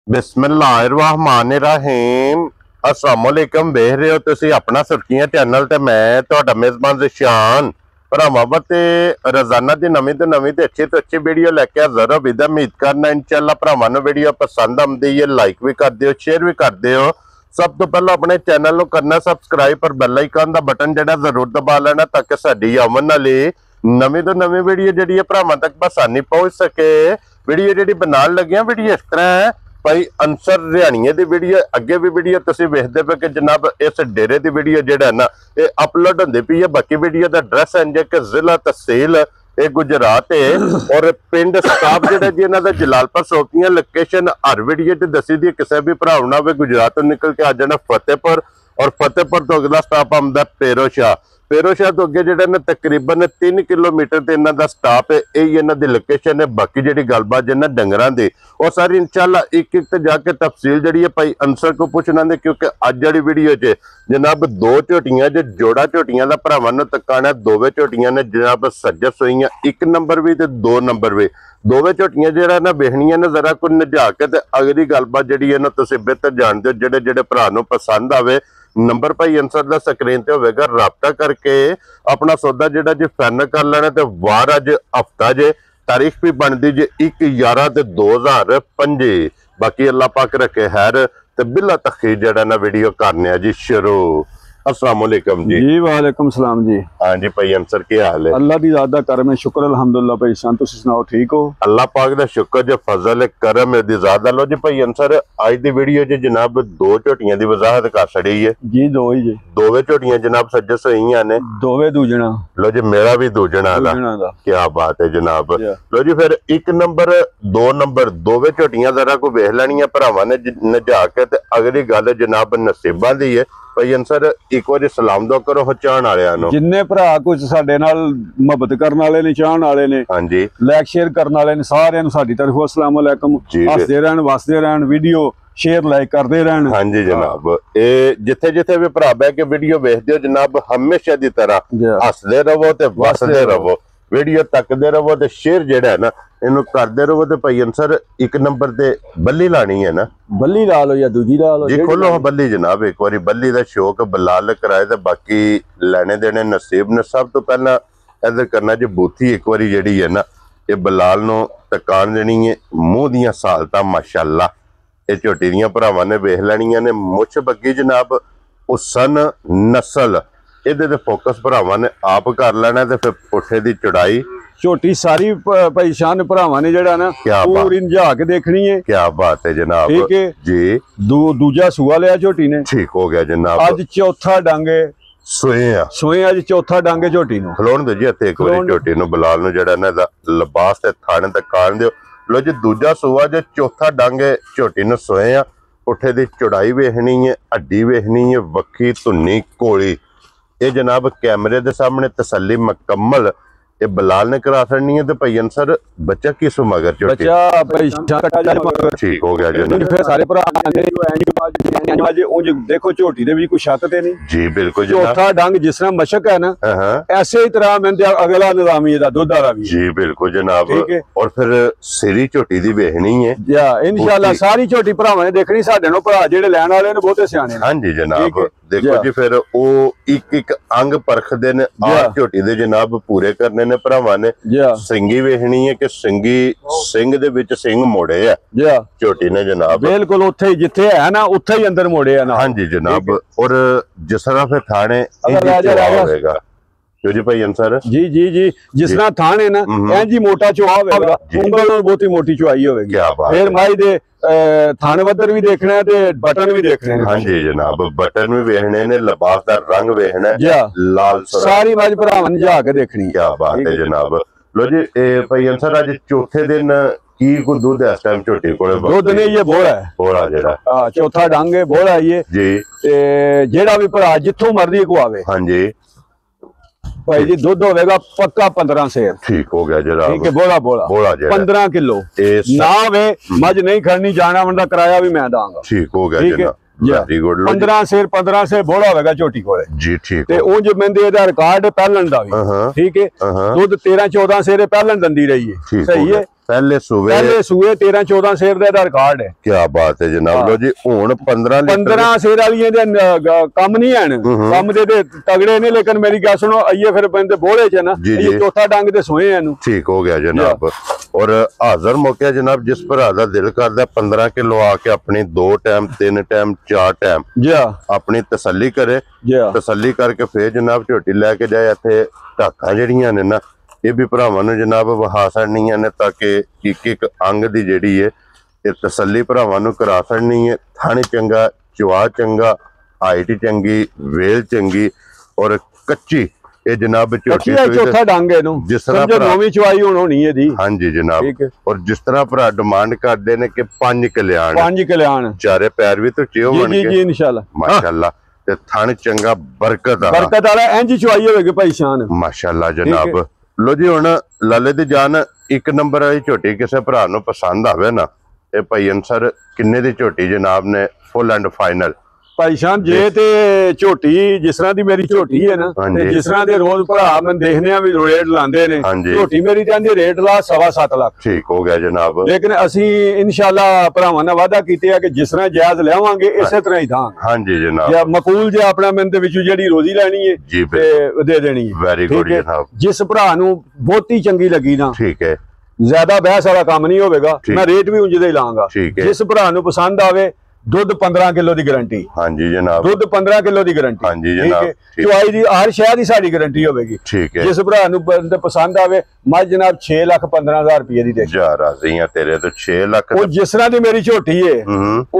बिस्मिल्लाहिर्रहमानिर्रहीम अस्सलामुअलैकुम वेख रहे हो तुसी अपना सुर्खियां चैनल ते मैं तुहाडा मेज़बान ज़िशान भरावां ते रोजाना दी नवीं तो अच्छी वीडियो लेके हाज़र हो। विद उम्मीद करना इंशाअल्लाह भरावां नूं वीडियो पसंद आउंदी है, लाइक भी कर दिओ, शेयर भी कर दिओ। सब तो पहले अपने चैनल नूं करना सबसक्राइब और बेल आइकन दा बटन जिहड़ा जरूर दबा लेना ताकि साडी आवन वाली नवीं तो नवीं वीडियो जिहड़ी है भरावां तक आसानी पहुंच सके। वीडियो जिहड़ी बनाउण लगे वीडियो इस तरह है भाई अंसर रिहाणिए की वीडियो अगे भी वीडियो तुसीं वेखदे पे कि जनाब इस डेरे की वीडियो जिहड़ा ना ये अपलोड होंदी पई है। बाकी वीडियो का एड्रैस है कि जिला तहसील ये गुजरात है और पिंड स्टाफ जिहड़ा जी इन्हां दा जलालपुर सोपियां लोकेशन हर वीडियो च दसी दी। किसी भी भरा ना होवे गुजरात तो निकल के आ जाना फतेहपुर और फतेहपुर तो अगला स्टाप आउंदा पेरोशाह। पेरोशाह तो अगे जिहड़ा ना तकरीबन 3 किलोमीटर ते इन्हां दा स्टाप है। यही इन्हां दी लोकेशन है। बाकी जिहड़ी गलबात जिन्हां डंगरां दी और सारी इंशाअल्लाह एक एक ते जाके तफसील जिहड़ी है भाई अंसर को पुछना दे क्योंकि अज वाली वीडियो च जनाब दो झोटियां जो जोड़ा झोटियां दा भरावां नूं तकाना। दोवें झोटियां ने जनाब सज्जस होईयां, 1 नंबर भी ते 2 नंबर भी। दोवें झोटियां जिहड़ा ना बेहणियां ने जरा को नजा के ते अगली गलबात जिहड़ी है ना तुसीं बेहतर जानदे हो। जिहड़े जिहड़े भरा नूं पसंद आवे नंबर भाई अंसर दा स्क्रीन ते होवेगा, राबता करके अपना सौदा जिहड़ा जी फाइनल कर लेना। ते वार अज हफ्ता जे तारीख भी बनती जे 1/11/2025। बाकी अल्लाह पाक रखे खैर ते बिला तखीर जिहड़ा ना वीडियो करने जी शुरू। अस्सलाम वालेकुम जी। वालेकुम सलाम जी। हाँ जी भाई अंसर क्या हाल है? अल्लाह दी ज़ात दा करम है, शुक्र अल्हम्दुलिल्लाह। भाई सन तुसीं सुनाओ ठीक हो? अल्लाह पाक दा शुक्र जो फजल है करम है दी ज़ात लो जी। भाई अंसर आज दी वीडियो च जनाब दो झोटियां दी वजाहत कर छड़ी है जी। दो ही जी, दोवें झोटियां जनाब सज्जस होईयां ने। दोवे दूजना लो जी मेरा भी दूजना दा क्या बात है जनाब। लो जी फिर 1 नंबर 2 नंबर दोवें झोटियां जरा को वेख लैनियां भरावां ने नजा के ते अगली गल जनाब नसीबां दी है। भाई अंसर एक बार सलाम दो करो चाहण वालियां नूं। जिन्ने भरा कुछ साडे नाल मुहब्बत करन वाले ने, चाहण वाले ने, हां जी लाइक शेयर करन वाले ने, सारियां नूं साडी तरफों अस्सलाम वालेकुम। हसदे रहन वसदे रहन, वीडियो शेयर लाइक करते रहन। हाँ जी जनाब ये जिथे जिथे भी भरा बह के वीडियो वेखदे हो जनाब हमेशा दी तरह हसदे रहो ते वसदे रहो, वीडियो तकदे रहो ते शेयर जेड़ा है ना इन्हू करदे रहो। ते भाई अंसर 1 नंबर ते बल्ली लानी है ना, बल्ली ला लो या दूजी ला लो जी। खोलो बल्ली जनाब एक बारी बल्ली दा शौक बलाल कराए ते बाकी लेने देने नसीब ने। सब तो पहला इधर करना जी बूथी एक बारी जेड़ी है ना ये बलाल नो तकान देनी है। मूंह दियां सालतां माशाअल्लाह ये झोटी दियां भरावां ने वेख लैणियां ने। मुछ बग्गी जनाब हुसन नस्ल इहदे ते फोकस भरावां ने आप कर लेना ते फिर पुठे दी चौड़ाई झोटी सारी भाई शान भरावां ने जेड़ा ना पूरी नजा के देखनी है। क्या बात है जनाब, ठीक है जी। दूजा सुआ लिया झोटी ने, ठीक हो गया जनाब। अज चौथा डांगे सोए अज चौथा डांगे झोटी नूं खलोण दो जी। इत्थे एक बारी झोटी नूं बलाल नूं जेड़ा ना इहदा लिबास ते थाने तक कान दिओ। लो जी दूजा सुआ जो चौथा डांगे झोटी नूं सोए आ। पुठे दी चौड़ाई वेखनी है, हड्डी वेखनी है, वक्खी धुन्नी कोली ये जनाब कैमरे दे सामने तसल्ली मुकम्मल ये बलाल ने करा छड़नी है। तो भाई अंसर बच्चा किस मगर झोटी ठीक हो गया जनाब। फिर सारे भरा देखो झोटी दे भी कोई शक ते नहीं जी बिल्कुल। चौथा डंग जिस तरह मशक है ना ऐसे ही तरह मैंने अगला निजामी दा दुध वाला भी जी बिल्कुल जनाब। और फिर सिरी झोटी दी वेखनी है इंशाअल्लाह सारी झोटी भरावां ने देखनी। साडे नो भरा जेडे लैण वाले ने बहुते सियाणे हां जी जनाब। देखो जी फिर ओ एक एक अंग परखदे ने आ झोटी दे जनाब पूरे करने ने भरावां ने। सिंगी वेखनी है कि सिंगी सिंह दे विच सिंह मोड़े है झोटी ने जनाब बिल्कुल उत्थे ही जिथे है ना उत्थे ही अंदर मोड़े है ना। हां जी जनाब। और जिस तरह फिर थाने होगा जो जी भाई अंसर जी जी जी जिस तरह थान है ना ऐं जी मोटा चुहा होगा, उंगल नाल बहुत ही मोटी चुहाई होगी। फिर माई दे थान वदर भी देखना है ते बटन भी देखने हैं। हां जी जनाब बटन भी वेखने ने, लिबास दा रंग वेखना है, लाल सारी मज भरावां ने जा के देखनी। क्या बात है जनाब। लो जी भाई अंसर अज चौथे दिन की को दूध है इस टाइम झोटी कोले? दूध नहीं ये बोरा है, बोरा जेड़ा हां चौथा डंग है बोरा ये जी। जेड़ा भी भरा जिथों मर्जी को आवे हां जी भाई जी दूध होगा पक्का 15 सेर। ठीक हो गया जनाब। ठीक है बोला बोला 15 किलो ना वे मज नहीं खड़नी जाना बंदा किराया भी मैं दांगा। ठीक हो गया जनाब। 15 सेर बोला होगा झोटी कोले जी। ठीक ते उंज मेंदे दा रिकॉर्ड पहलन दा भी ठीक है। दूध 13-14 सेर पहलन दंदी रही है सही है। पहले सूबे 13-14 सेर ਦਾ ਰਿਕਾਰਡ ਹੈ। क्या बात है जनाब। लो जी ਹੁਣ 15 सेर ਵਾਲੀਆਂ ਦੇ ਕੰਮ ਨਹੀਂ ਹਨ, ਕੰਮ ਦੇ ਤਗੜੇ ਨੇ, ਲੇਕਿन ਮੇਰੀ ਗੱਲ ਸੁਣੋ ਆਈਏ ਫਿਰ ਬੰਦੇ ਬੋਲੇ ਚ ਨਾ ਇਹ ਚੌਥਾ ਡੰਗ ਤੇ ਸੋਏ ਇਹਨੂੰ। ठीक हो गया जनाब। और हाजिर मौके जनाब जिस भरा दा दिल करदा 15 किलो आके अपनी 2 टाइम 3 टाइम 4 टाइम अपनी तसल्ली करे, तसल्ली करके फिर जनाब झोटी लैके जाए। इत्थे ढाकां ਜਿਹੜੀਆਂ ਨੇ ਨਾ ਇਹ ਵੀ ਭਰਾਵਾਂ ਨੂੰ ਜਨਾਬ ਵਹਾ ਛੱਡਣੀਆਂ ਨੇ ਤਾਂ ਕਿ ਇੱਕ ਇੱਕ ਅੰਗ ਦੀ ਜਿਹੜੀ ਹੈ ਇਹ ਤਸੱਲੀ ਭਰਾਵਾਂ ਨੂੰ ਕਰਾ ਛੱਡਣੀ ਹੈ। ਥਣ ਚੰਗਾ, ਚਵਾ ਚੰਗਾ, ਹਾਈਟ ਚੰਗੀ, ਵੇਲ ਚੰਗੀ ਔਰ ਕੱਚੀ ਇਹ ਜਨਾਬ ਝੋਟੀ ਚੌਥਾ ਡੰਗ ਇਹਨੂੰ ਜਿਸ ਤਰ੍ਹਾਂ ਨੌਵੀਂ ਚਵਾਈ ਹੁਣ ਹੋਣੀ ਇਹਦੀ। ਹਾਂਜੀ ਜਨਾਬ। ਔਰ ਜਿਸ ਤਰ੍ਹਾਂ ਭਰਾ ਡਿਮਾਂਡ ਕਰਦੇ ਨੇ ਕਿ 5 ਕਲਿਆਣ ਚਾਰੇ ਪੈਰ ਵੀ ਧੁੱਚੇ ਹੋਣਗੇ ਜੀ ਇਨਸ਼ਾਅੱਲਾ ਮਾਸ਼ਾਅੱਲਾ। ਤੇ ਥਣ ਚੰਗਾ ਬਰਕਤ ਵਾਲਾ ਇੰਜ ਚਵਾਈ ਹੋਵੇਗੀ ਭਾਈ ਸ਼ਾਨ ਮਾਸ਼ਾਅੱਲਾ ਜਨਾਬ। ਲੋ ਜੀ ਹੁਣ ਲਾਲੇ ਦੀ ਜਾਨ ਇੱਕ ਨੰਬਰ ਵਾਲੀ ਝੋਟੀ ਕਿਸੇ ਭਰਾ ਨੂੰ ਪਸੰਦ ਆਵੇ ਨਾ ਇਹ ਭਾਈ ਅਨਸਰ ਕਿੰਨੇ ਦੀ ਝੋਟੀ ਜਨਾਬ ਨੇ ਫੁੱਲ ਐਂਡ ਫਾਈਨਲ ਭਾਈ ਸ਼ਾਨ ਜੇ ਤੇ ਝੋਟੀ ਜਿਸ ਤਰ੍ਹਾਂ ਦੀ ਮੇਰੀ ਝੋਟੀ ਹੈ ਨਾ ਤੇ ਜਿਸ ਤਰ੍ਹਾਂ ਦੇ ਰੋਜ਼ ਭਰਾ ਮੈਂ ਦੇਖਦੇ ਆ ਵੀ ਰੇਟ ਲਾਉਂਦੇ ਨੇ ਝੋਟੀ ਮੇਰੀ ਕਹਿੰਦੀ ਰੇਟ ਲਾ 7.5 ਲੱਖ। ਠੀਕ ਹੋ ਗਿਆ ਜਨਾਬ। ਲੇਕਿਨ ਅਸੀਂ ਇਨਸ਼ਾਅੱਲਾ ਭਰਾਵਾਂ ਨਾਲ ਵਾਅਦਾ ਕੀਤੇ ਆ ਕਿ ਜਿਸ ਤਰ੍ਹਾਂ ਜਾਇਜ਼ ਲਿਆਵਾਂਗੇ ਇਸੇ ਤਰ੍ਹਾਂ ਹੀ ਥਾਂ। ਹਾਂਜੀ ਜਨਾਬ। ਜਾਂ ਮਕੂਲ ਜੇ ਆਪਣਾ ਮੈਂ ਦੇ ਵਿੱਚੋਂ ਜਿਹੜੀ ਰੋਜ਼ੀ ਲੈਣੀ ਹੈ ਤੇ ਦੇ ਦੇਣੀ ਹੈ। ਵੈਰੀ ਗੁੱਡ ਜਨਾਬ। ਜਿਸ ਭਰਾ ਨੂੰ ਬਹੁਤੀ ਚੰਗੀ ਲੱਗੀ ਨਾ ਠੀਕ ਹੈ ਜ਼ਿਆਦਾ ਬਹਿਸ ਵਾਲਾ ਕੰਮ ਨਹੀਂ ਹੋਵੇਗਾ, ਮੈਂ ਰੇਟ ਵੀ ਉਂਝ ਦੇ ਹੀ ਲਾਂਗਾ। ਜਿਸ ਭਰਾ ਨੂੰ ਪਸੰਦ ਆਵੇ ਦੁੱਧ 15 ਕਿਲੋ ਦੀ ਗਾਰੰਟੀ। ਹਾਂਜੀ ਜਨਾਬ। ਦੁੱਧ 15 ਕਿਲੋ ਦੀ ਗਾਰੰਟੀ। ਹਾਂਜੀ ਜਨਾਬ। ਚੁਆਈ ਦੀ ਹਰ ਸ਼ਹਿਰ ਦੀ ਸਾਡੀ ਗਾਰੰਟੀ ਹੋਵੇਗੀ। ਠੀਕ ਹੈ। ਜਿਸ ਭਰਾ ਨੂੰ ਪਸੰਦ ਆਵੇ ਮੱਝ ਜਨਾਬ 6,15,000 ਰੁਪਏ ਦੀ ਦੇ ਜਾ ਰਾਜ਼ੀ ਆ ਤੇਰੇ ਤੋਂ 6 ਲੱਖ। ਉਹ ਜਿਸ ਤਰ੍ਹਾਂ ਦੀ ਮੇਰੀ ਝੋਟੀ ਹੈ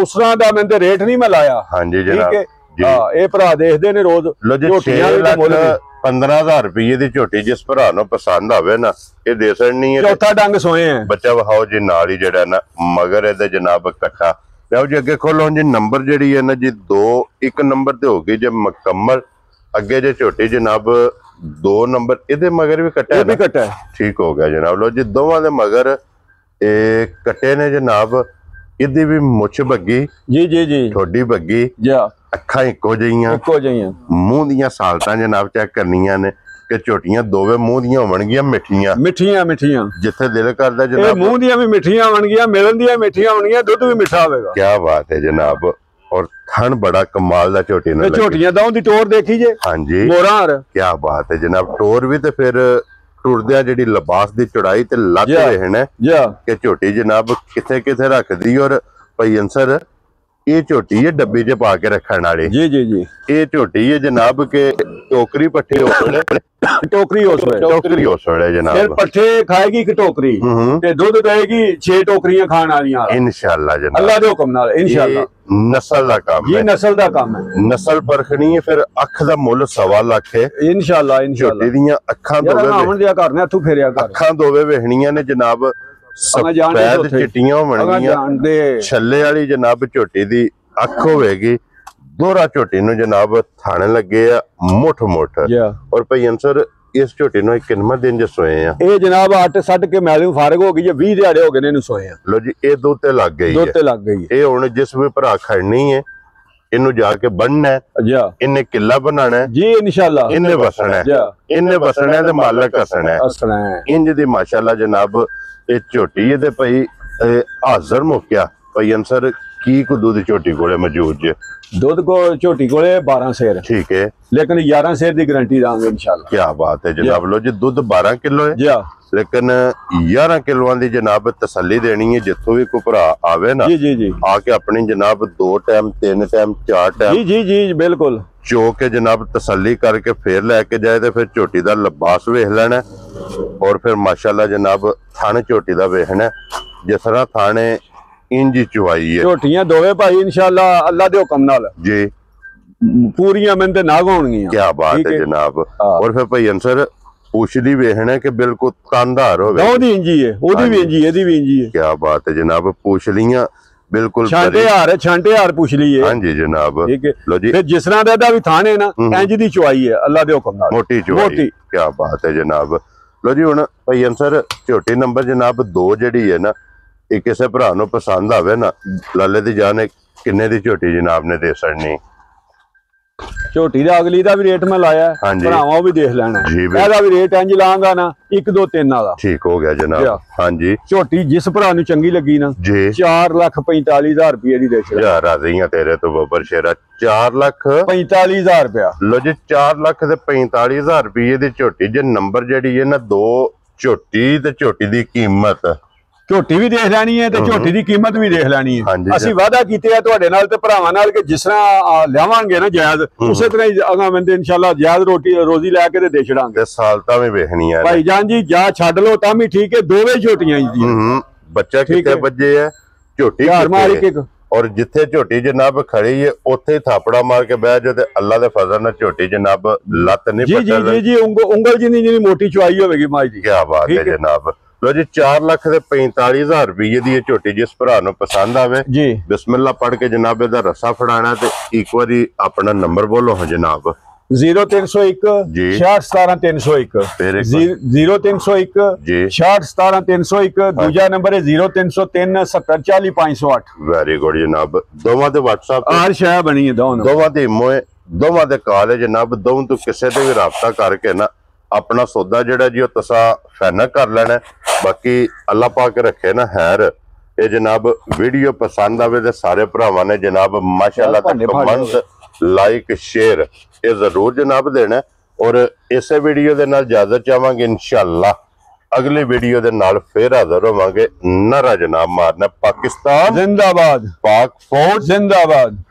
ਉਸ ਤਰ੍ਹਾਂ ਦਾ ਮੈਂ ਤੇ ਰੇਟ ਨਹੀਂ ਮੈਂ ਲਾਇਆ। ਹਾਂਜੀ ਜਨਾਬ। ਇਹ ਭਰਾ ਦੇਖਦੇ ਨੇ ਰੋਜ਼ ਝੋਟੀਆਂ 15,000 ਰੁਪਏ ਦੀ ਝੋਟੀ ਜਿਸ ਭਰਾ ਨੂੰ ਪਸੰਦ ਆਵੇ ਨਾ ਇਹ ਦੇ ਸਕਣੀ ਹੈ। ਚੌਥਾ ਡੰਗ ਸੋਏ ਹੈ ਬੱਚਾ ਵਹਾਓ ਜੀ ਨਾਲ ਹੀ ਜਿਹੜਾ ਨਾ ਮਗਰ ਇਹਦੇ ਜਨਾਬ ਇਕੱਠਾ ਲਿਆਓ ਜੀ ਅੱਗੇ ਖੋਲੋ ਜੀ। ਨੰਬਰ ਜਿਹੜੀ ਹੈ ਨਾ ਜੀ 2 1 ਨੰਬਰ ਤੇ ਹੋ ਗਈ ਜੇ ਮੁਕੰਮਲ। ਅੱਗੇ ਜੇ ਝੋਟੀ ਜਨਾਬ 2 ਨੰਬਰ ਇਹਦੇ ਮਗਰ ਵੀ ਕੱਟਾ ਹੈ। ਠੀਕ ਹੋ ਗਿਆ ਜਨਾਬ। ਲੋ ਜੀ ਦੋਵਾਂ ਦੇ ਮਗਰ ਇਹ ਕੱਟੇ ਨੇ ਜਨਾਬ। ਇਹਦੀ ਵੀ ਮੁੱਛ ਬੱਗੀ ਜੀ ਥੋੜੀ ਬੱਗੀ ਅੱਖਾਂ ਇੱਕੋ ਜਿਹੀਆਂ ਮੂੰਹ ਦੀਆਂ ਸਾਲਤਾਂ ਜਨਾਬ ਚੈੱਕ ਕਰਨੀਆਂ ਨੇ ਕਿ ਝੋਟੀਆਂ ਦੋਵੇਂ ਮੂੰਹ ਦੀਆਂ ਹੋਣਗੀਆਂ ਮਿੱਠੀਆਂ ਜਿੱਥੇ ਦਿਲ ਕਰਦਾ ਜਨਾਬ ਮੂੰਹ ਦੀਆਂ ਵੀ ਮਿੱਠੀਆਂ ਹੋਣਗੀਆਂ, ਮਿਲਣ ਦੀਆਂ ਮਿੱਠੀਆਂ ਹੋਣਗੀਆਂ, ਦੁੱਧ ਵੀ ਮਿੱਠਾ ਹੋਵੇਗਾ। ਕੀ ਬਾਤ ਹੈ ਜਨਾਬ। ਔਰ ਥਣ ਬੜਾ ਕਮਾਲ ਦਾ ਝੋਟੀ ਨੇ ਝੋਟੀਆਂ ਦਾ ਉਹਦੀ ਟੋਰ ਦੇਖੀ ਜੇ। ਹਾਂਜੀ ਮੋਹਰਾਂ ਕੀ ਬਾਤ ਹੈ ਜਨਾਬ। ਟੋਰ ਵੀ ਤੇ ਫਿਰ ਟੁਰਦਿਆਂ ਜਿਹੜੀ ਲਿਬਾਸ ਦੀ ਚੌੜਾਈ ਤੇ ਲੱਗ ਰਹੇ ਨੇ ਕਿ ਝੋਟੀ ਜਨਾਬ ਕਿੱਥੇ ਕਿੱਥੇ ਰੱਖਦੀ। ਔਰ ਭਾਈ ਅਨਸਰ ਇਹ ਝੋਟੀ ਹੈ ਡੱਬੇ 'ਚ ਪਾ ਕੇ ਰੱਖਣ ਵਾਲੀ। ਜੀ ਇਹ ਝੋਟੀ ਹੈ ਜਨਾਬ ਕੇ ਟੋਕਰੀ ਪੱਠੇ ਟੋਕਰੀ ਉਸ ਵੇਲੇ ਜਨਾਬ ਫਿਰ ਪੱਠੇ ਖਾਏਗੀ ਇੱਕ ਟੋਕਰੀ ਤੇ ਦੁੱਧ ਦੇਗੀ 6 ਟੋਕਰੀਆਂ ਖਾਣ ਵਾਲੀਆਂ ਇਨਸ਼ਾਅੱਲਾ ਜਨਾਬ ਅੱਲਾ ਦੇ ਹੁਕਮ ਨਾਲ ਇਨਸ਼ਾਅੱਲਾ। ਨਸਲ ਦਾ ਕੰਮ ਹੈ ਨਸਲ ਦਾ ਕੰਮ ਹੈ। ਨਸਲ ਪਰਖਣੀ ਹੈ ਫਿਰ ਅੱਖ ਦਾ ਮੁੱਲ 1.25 ਲੱਖ ਹੈ ਇਨਸ਼ਾਅੱਲਾ। ਝੋਟੀ ਦੀਆਂ ਅੱਖਾਂ ਦੋਵੇਂ ਵੇਖਣੀਆਂ ਨੇ ਜਨਾਬ। ਸਫੈਦ ਚਿੱਟੀਆਂ ਹੋਣਗੀਆਂ ਛੱਲੇ ਵਾਲੀ ਜਨਾਬ ਝੋਟੀ ਦੀ ਅੱਖ ਹੋਵੇਗੀ। ਦੋਹਰਾ ਝੋਟੀ ਨੂੰ ਜਨਾਬ ਥਣ ਲੱਗੇ ਆ ਮੁੱਠ ਔਰ ਭਾਈ ਅਨਸਰ ਇਸ ਝੋਟੀ ਨੂੰ ਕਿੰਨਾ ਦਿਨ ਜੇ ਸੋਏ ਆ ਇਹ ਜਨਾਬ 8 ਕੇ ਮੈਲੂ ਫਾਰਗ ਹੋ ਗਈ ਜੇ 20 ਦਿਹਾੜੇ ਹੋ ਗਏ ਨੇ ਇਹਨੂੰ ਸੋਏ ਆ। ਲੋ ਜੀ ਇਹ ਦੁੱਧ ਤੇ ਲੱਗ ਗਈ ਇਹ ਹੁਣ ਜਿਸ ਵੀ ਭਰਾ ਖੜਨੀ ਹੈ ਇਹਨੂੰ ਜਾ ਕੇ ਬੰਨਣਾ ਹੈ ਇਹਨੇ ਕਿੱਲਾ ਬਣਾਣਾ ਜੀ ਇਨਸ਼ਾਅੱਲਾ। ਇਹਨੇ ਵਸਣਾ ਤੇ ਮਾਲਕ ਹਸਣਾ ਇੰਜ ਦੀ ਮਾਸ਼ਾਅੱਲਾ ਜਨਾਬ ਇਹ ਝੋਟੀ ਇਹਦੇ ਭਾਈ ਹਾਜ਼ਰ ਮੁੱਕਿਆ ਭਾਈ ਅਨਸਰ ਕੀ ਕੋ ਦੁੱਧ ਝੋਟੀ ਕੋਲੇ ਮੌਜੂਦ ਜੇ। ਦੁੱਧ ਕੋ ਝੋਟੀ ਕੋਲੇ 12 ਸੇਰ। ਠੀਕ ਹੈ ਲੇਕਿਨ 11 ਸੇਰ ਦੀ ਗਾਰੰਟੀ ਦਾਂਗੇ ਇਨਸ਼ਾਅੱਲਾ। ਕੀ ਬਾਤ ਹੈ ਜਨਾਬ। ਲੋ ਜੀ ਦੁੱਧ 12 ਕਿਲੋ ਹੈ ਲੇਕਿਨ 11 ਕਿਲੋਆਂ ਦੀ ਜਨਾਬ ਤਸੱਲੀ ਦੇਣੀ ਹੈ ਜਿੱਥੋਂ ਵੀ ਕੋਈ ਭਰਾ ਆਵੇ ਨਾ ਜੀ ਆ ਕੇ ਆਪਣੀ ਜਨਾਬ 2 ਟਾਈਮ 3 ਟਾਈਮ 4 ਟਾਈਮ ਜੀ ਬਿਲਕੁਲ ਚੋ ਕੇ ਜਨਾਬ ਤਸੱਲੀ ਕਰਕੇ ਫੇਰ ਲੈ ਕੇ ਜਾਏ ਤੇ ਫਿਰ ਝੋਟੀ ਦਾ ਲਿਬਾਸ ਵੇਖ ਲੈਣਾ ਔਰ ਫਿਰ ਮਾਸ਼ਾਅੱਲਾ ਜਨਾਬ ਥਣ ਝੋਟੀ ਦਾ ਵੇਖਣਾ ਜਿਸ ਤਰ੍ਹਾਂ ਥਾਣੇ ਇੰਜ ਚੁਆਈ ਹੈ। ਝੋਟੀਆਂ ਦੋਵੇਂ ਭਾਈ ਇਨਸ਼ਾਅੱਲਾ ਅੱਲਾ ਦੇ ਹੁਕਮ ਨਾਲ ਜੀ ਪੂਰੀਆਂ ਮੈਂ ਤੇ ਨਾਗ ਹੋਣਗੀਆਂ। ਕੀ ਬਾਤ ਹੈ ਜਨਾਬ। ਔਰ ਫਿਰ ਭਾਈ ਅਨਸਰ ਪੁੱਛਦੀ ਵੇਖਣਾ ਕਿ ਬਿਲਕੁਲ ਤੰਦਾਰ ਹੋਵੇ। ਉਹਦੀ ਇੰਜੀ ਹੈ ਉਹਦੀ ਵੀ ਇੰਜੀ ਇਹਦੀ ਵੀ ਇੰਜੀ ਹੈ। ਕੀ ਬਾਤ ਹੈ ਜਨਾਬ। ਪੁੱਛ ਲੀਆਂ ਬਿਲਕੁਲ ਛਾਂਟੇ ਹਾਰ ਪੁੱਛ ਲਈ ਹੈ। ਹਾਂਜੀ ਜਨਾਬ। ਲੋ ਜੀ ਫਿਰ ਜਿਸ ਤਰ੍ਹਾਂ ਦਾ ਵੀ ਥਾਣ ਹੈ ਨਾ ਇੰਜ ਦੀ ਚੁਆਈ ਹੈ ਅੱਲਾ ਦੇ ਹੁਕਮ ਨਾਲ ਮੋਟੀ ਚੁਆਈ। ਕੀ ਬਾਤ ਹੈ ਜਨਾਬ। ਲੋ ਜੀ ਹੁਣ ਭਾਈ ਅਨਸਰ ਝੋਟੀ ਨੰਬਰ ਜਨਾਬ 2 ਜਿਹੜੀ ਹੈ ਨਾ ਇਹ ਕਿਸੇ ਭਰਾ ਨੂੰ ਪਸੰਦ ਆਵੇ ਨਾ ਲਾਲੇ ਦੀ ਜਾਨ ਕਿੰਨੇ ਦੀ ਝੋਟੀ ਜਨਾਬ ਨੇ ਦੇ ਸਕਣੀ ਝੋਟੀ ਦਾ ਅਗਲੀ ਦਾ ਵੀ ਰੇਟ ਮੈਂ ਲਾਇਆ, ਭਰਾਵਾਂ ਉਹ ਵੀ ਦੇਖ ਲੈਣਾ। ਇਹਦਾ ਵੀ ਰੇਟ ਇੰਜ ਲਾਂਗਾ ਨਾ 1 2 3 ਵਾਲਾ। ਠੀਕ ਹੋ ਗਿਆ ਜਨਾਬ। ਹਾਂਜੀ ਝੋਟੀ ਜਿਸ ਭਰਾ ਨੂੰ ਚੰਗੀ ਲੱਗੀ ਨਾ ਜੀ 4,45,000 ਰੁਪਏ ਦੀ ਦੇ ਛੜਾ। ਯਾਰ ਰਾਜ਼ੀਆਂ ਤੇਰੇ ਤੋਂ ਬੱਬਰ ਸ਼ੇਰਾ 4,45,000 ਰੁਪਇਆ। ਲੋ ਜੀ 4,45,000 ਰੁਪਏ ਦੀ ਝੋਟੀ। ਜੇ ਨੰਬਰ ਜਿਹੜੀ ਹੈ ਨਾ 2 ਝੋਟੀ ਤੇ ਝੋਟੀ ਦੀ ਕੀਮਤ, ਝੋਟੀ ਵੀ ਦੇਖ ਲੈਣੀ ਹੈ ਤੇ ਝੋਟੀ ਦੀ ਕੀਮਤ ਵੀ ਦੇਖ ਲੈਣੀ ਹੈ। ਅਸੀਂ ਵਾਅਦਾ ਕੀਤੇ ਆ ਤੁਹਾਡੇ ਨਾਲ ਤੇ ਭਰਾਵਾਂ ਨਾਲ ਕਿ ਜਿਸ ਤਰ੍ਹਾਂ ਲਿਆਵਾਂਗੇ ਨਾ ਜਾਇਜ਼, ਉਸੇ ਤਰ੍ਹਾਂ ਹੀ ਅਗਾਂ ਬੰਦੇ ਇਨਸ਼ਾਅੱਲਾ ਜਾਇਜ਼ ਰੋਜ਼ੀ ਲੈ ਕੇ ਤੇ ਦੇ ਛੜਾਂਗੇ। ਤੇ ਸਾਲਤਾਂ ਵੀ ਵੇਖਣੀਆਂ ਭਾਈ ਜਾਨ ਜੀ, ਜਾ ਛੱਡ ਲੋ ਤਾਂ ਵੀ ਠੀਕ ਹੈ, ਦੋਵੇਂ ਝੋਟੀਆਂ ਜੀ। ਬੱਚਾ ਕਿੱਥੇ ਵੱਜੇ ਹੈ, ਝੋਟੀ ਔਰ ਜਿੱਥੇ ਝੋਟੀ ਜਨਾਬ ਖੜੀ ਹੈ ਉੱਥੇ ਥਾਪੜਾ ਮਾਰ ਕੇ ਬਹਿ ਜਾ ਤੇ ਅੱਲਾ ਦੇ ਫਜ਼ਲ ਨਾਲ ਝੋਟੀ ਜਨਾਬ ਲੱਤ ਨਹੀਂ ਪੱਟਦੀ। ਜੀ ਉਂਗਲ ਜਿੰਨੀ ਮੋਟੀ ਚੁਆਈ ਹੋਵੇਗੀ ਮਾਈ ਜੀ। ਕੀ ਬਾਤ ਹੈ ਜਨਾਬ। ਲੋ ਜੀ 4,45,000 ਰੁਪਏ ਦੀ ਇਹ ਝੋਟੀ ਜਿਸ ਭਰਾ ਨੂੰ ਪਸੰਦ ਆਵੇ ਜੀ ਬਿਸਮਿਲ੍ਲਾ ਪੜ ਕੇ ਜਨਾਬ ਇਹਦਾ ਰੱਸਾ ਫੜਾਣਾ ਤੇ ਇੱਕ ਵਾਰੀ ਆਪਣਾ ਨੰਬਰ ਬੋਲੋ ਜਨਾਬ। 0301 6617 301 0301 6617 301। ਦੂਜਾ ਨੰਬਰ ਹੈ 0303 7040 508। ਵੈਰੀ ਗੁੱਡ ਜਨਾਬ। ਦੋਵਾਂ ਦੇ WhatsApp ਹਰ ਸ਼ੈ ਬਣੀ ਹੈ, ਦੋਵਾਂ ਦੇ ਮੋਏ, ਦੋਵਾਂ ਦੇ ਕਾਲ ਹੈ ਜਨਾਬ। ਦੋਵਾਂ ਤੋਂ ਕਿਸੇ ਤੇ ਵੀ ਰਾਬਤਾ ਕਰਕੇ ਨਾ ਆਪਣਾ ਸੌਦਾ ਜਿਹੜਾ ਜੀ ਉਹ ਤਸਾ ਫਾਈਨਲ ਕਰ ਲੈਣਾ। ਬਾਕੀ ਅੱਲਾਹ ਪਾਕ ਰੱਖੇ ਨਾ ਖੈਰ। ਇਹ ਜਨਾਬ ਵੀਡੀਓ ਪਸੰਦ ਆਵੇ ਤੇ ਸਾਰੇ ਭਰਾਵਾਂ ਨੇ ਜਨਾਬ ਮਾਸ਼ਾਅੱਲਾ ਕਮੈਂਟ ਲਾਈਕ ਸ਼ੇਅਰ ਇਹ ਜ਼ਰੂਰ ਜਨਾਬ ਦੇਣਾ। ਔਰ ਇਸੇ ਵੀਡੀਓ ਦੇ ਨਾਲ ਇਜਾਜ਼ਤ ਚਾਹਾਂਗੇ। ਇਨਸ਼ਾਅੱਲਾ ਅਗਲੀ ਵੀਡੀਓ ਦੇ ਨਾਲ ਫੇਰ ਹਾਜ਼ਰ ਹੋਵਾਂਗੇ। ਨਾਰਾ ਜਨਾਬ ਮਾਰਨਾ ਪਾਕਿਸਤਾਨ ਜ਼ਿੰਦਾਬਾਦ, ਪਾਕ ਫੌਜ ਜ਼ਿੰਦਾਬਾਦ।